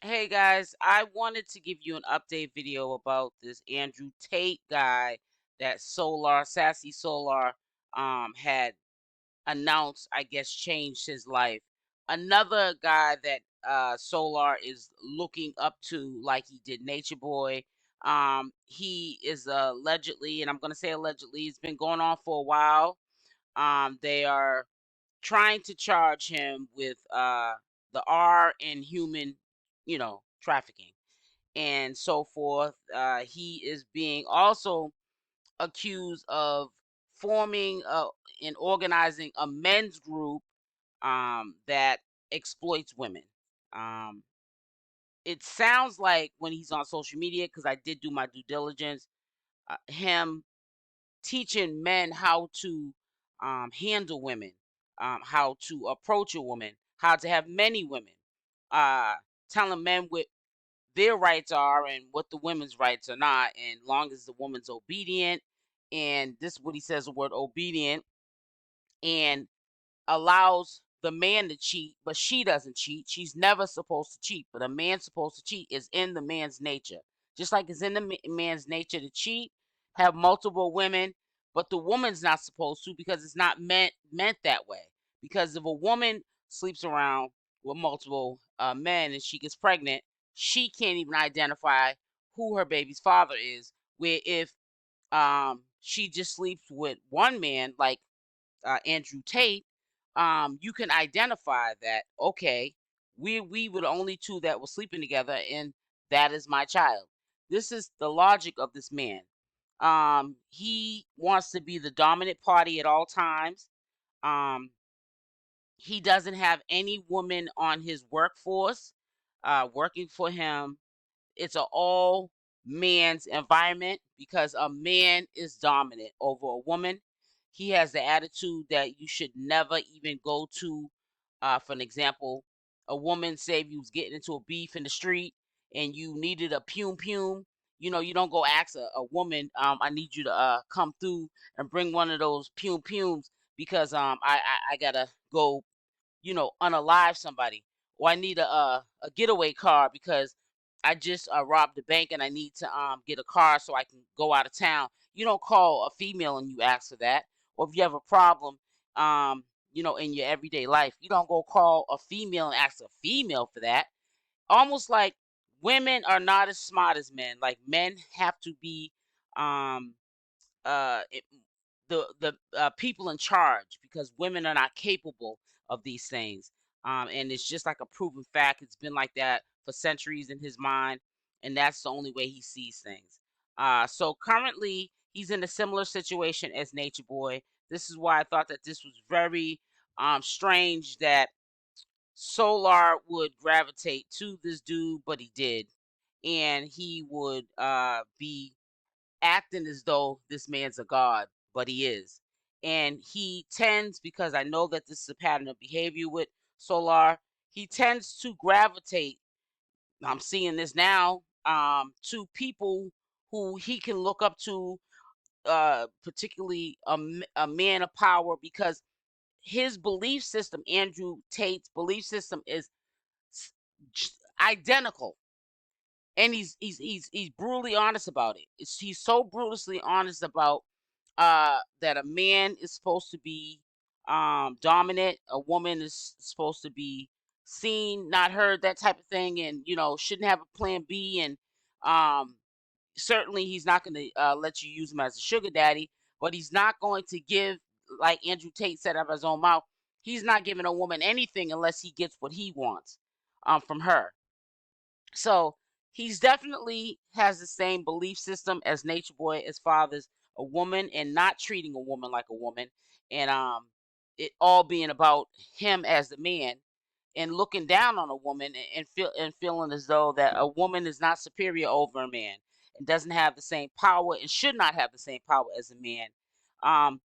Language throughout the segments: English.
Hey guys, I wanted to give you an update video about this Andrew Tate guy that Solar Sassy Solar had announced, I guess, changed his life. Another guy that Solar is looking up to, like he did Nature Boy. He is allegedly, and I'm gonna say allegedly, it's been going on for a while. They are trying to charge him with the R in human, trafficking and so forth. He is being also accused of forming and organizing a men's group that exploits women. Um, it sounds like when he's on social media, because I did do my due diligence, him teaching men how to handle women, how to approach a woman, how to have many women, uh, telling men what their rights are and what the women's rights are not, and long as the woman's obedient, and this is what he says the word obedient, and allows the man to cheat, but she doesn't cheat. She's never supposed to cheat, but a man's supposed to cheat is in the man's nature. Just like it's in the man's nature to cheat, have multiple women, but the woman's not supposed to because it's not meant that way. Because if a woman sleeps around with multiple men and she gets pregnant, she can't even identify who her baby's father is. Where if she just sleeps with one man, like Andrew Tate, you can identify that, okay, we were the only two that were sleeping together, and that is my child. This is the logic of this man. He wants to be the dominant party at all times. Um, he doesn't have any woman on his workforce working for him. It's an all man's environment because a man is dominant over a woman. He has the attitude that you should never even go to, for an example, a woman say if you was getting into a beef in the street and you needed a pum pum, you don't go ask a woman, I need you to come through and bring one of those pum pums because I gotta go, unalive somebody, or I need a getaway car because I just robbed the bank and I need to get a car so I can go out of town. You don't call a female and you ask for that. Or if you have a problem, in your everyday life, you don't go call a female and ask a female for that. Almost like women are not as smart as men. Like men have to be um it, the people in charge because women are not capable of these things. And it's just like a proven fact. It's been like that for centuries in his mind, and that's the only way he sees things. So currently, he's in a similar situation as Nature Boy. This is why I thought that this was very strange that Solar would gravitate to this dude, but he did, and he would be acting as though this man's a god, but he is. And he tends, because I know that this is a pattern of behavior with Solar, he tends to gravitate, I'm seeing this now, to people who he can look up to, particularly a man of power, because his belief system, Andrew Tate's belief system, is s- identical, and he's brutally honest about it. He's so brutally honest about that a man is supposed to be dominant, a woman is supposed to be seen, not heard, that type of thing, and shouldn't have a plan B. And um, certainly he's not going to let you use him as a sugar daddy, but he's not going to give, like Andrew Tate said out of his own mouth, he's not giving a woman anything unless he gets what he wants from her. So he's definitely has the same belief system as Nature Boy as fathers a woman and not treating a woman like a woman, and it all being about him as the man and looking down on a woman and feeling as though that a woman is not superior over a man and doesn't have the same power and should not have the same power as a man.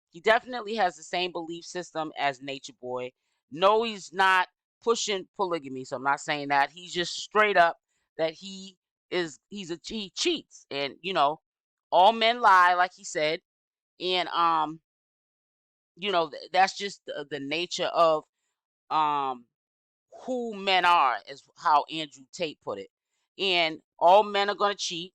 He definitely has the same belief system as Nature Boy. No, he's not pushing polygamy, so I'm not saying that. He's just straight up that he cheats, and all men lie, like he said, and that's just the nature of um who men are, is how Andrew Tate put it. And all men are going to cheat,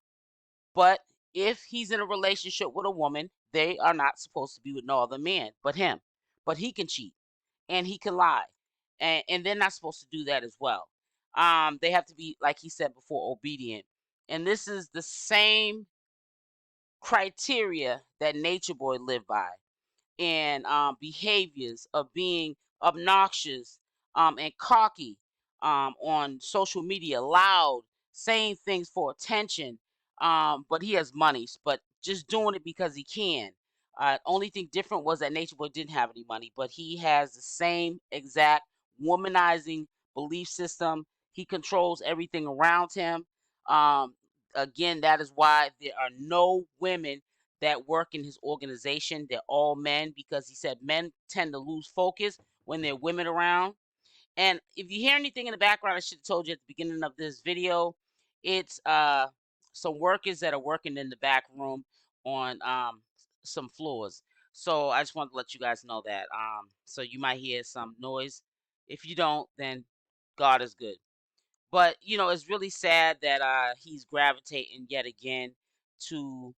but if he's in a relationship with a woman, they are not supposed to be with no other man but him. But he can cheat and he can lie, and they're not supposed to do that as well. They have to be, like he said before, obedient. And this is the same criteria that Nature Boy lived by, and behaviors of being obnoxious and cocky on social media, loud, saying things for attention. But he has money, but just doing it because he can. Only thing different was that Nature Boy didn't have any money, but he has the same exact womanizing belief system. He controls everything around him. Um, Again, that is why there are no women that work in his organization. They're all men, because he said men tend to lose focus when there are women around. And if you hear anything in the background, I should have told you at the beginning of this video. It's some workers that are working in the back room on some floors. So I just wanted to let you guys know that. So you might hear some noise. If you don't, then God is good. But it's really sad that he's gravitating yet again to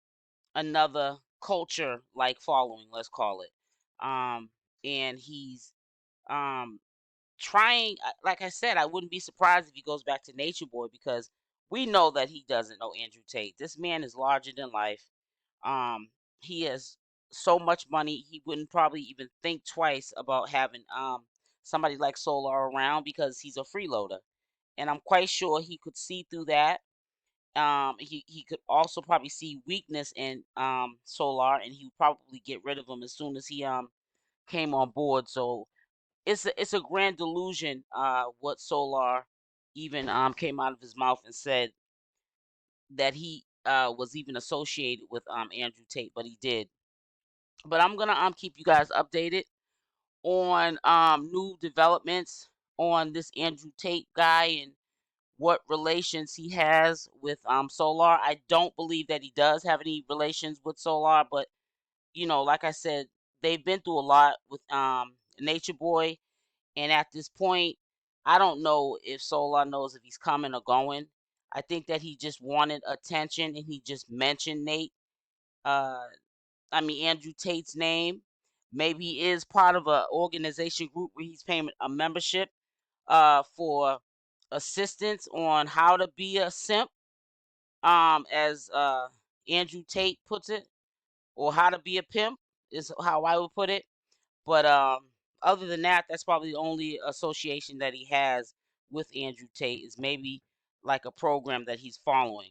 another culture like following, let's call it. And he's um trying, like I said, I wouldn't be surprised if he goes back to Nature Boy, because we know that he doesn't know Andrew Tate. This man is larger than life. He has so much money, he wouldn't probably even think twice about having somebody like Solar around, because he's a freeloader. And I'm quite sure he could see through that. He could also probably see weakness in Solar, and he would probably get rid of him as soon as he came on board. So it's a grand delusion what Solar even came out of his mouth and said that he was even associated with Andrew Tate, but he did. But I'm gonna keep you guys updated on new developments on this Andrew Tate guy and what relations he has with Solar. I don't believe that he does have any relations with Solar, but like I said, they've been through a lot with Nature Boy, and at this point, I don't know if Solar knows if he's coming or going. I think that he just wanted attention, and he just mentioned uh Andrew Tate's name. Maybe he is part of a organization group where he's paying a membership for assistance on how to be a simp, as Andrew Tate puts it, or how to be a pimp is how I would put it. But other than that, that's probably the only association that he has with Andrew Tate, is maybe like a program that he's following.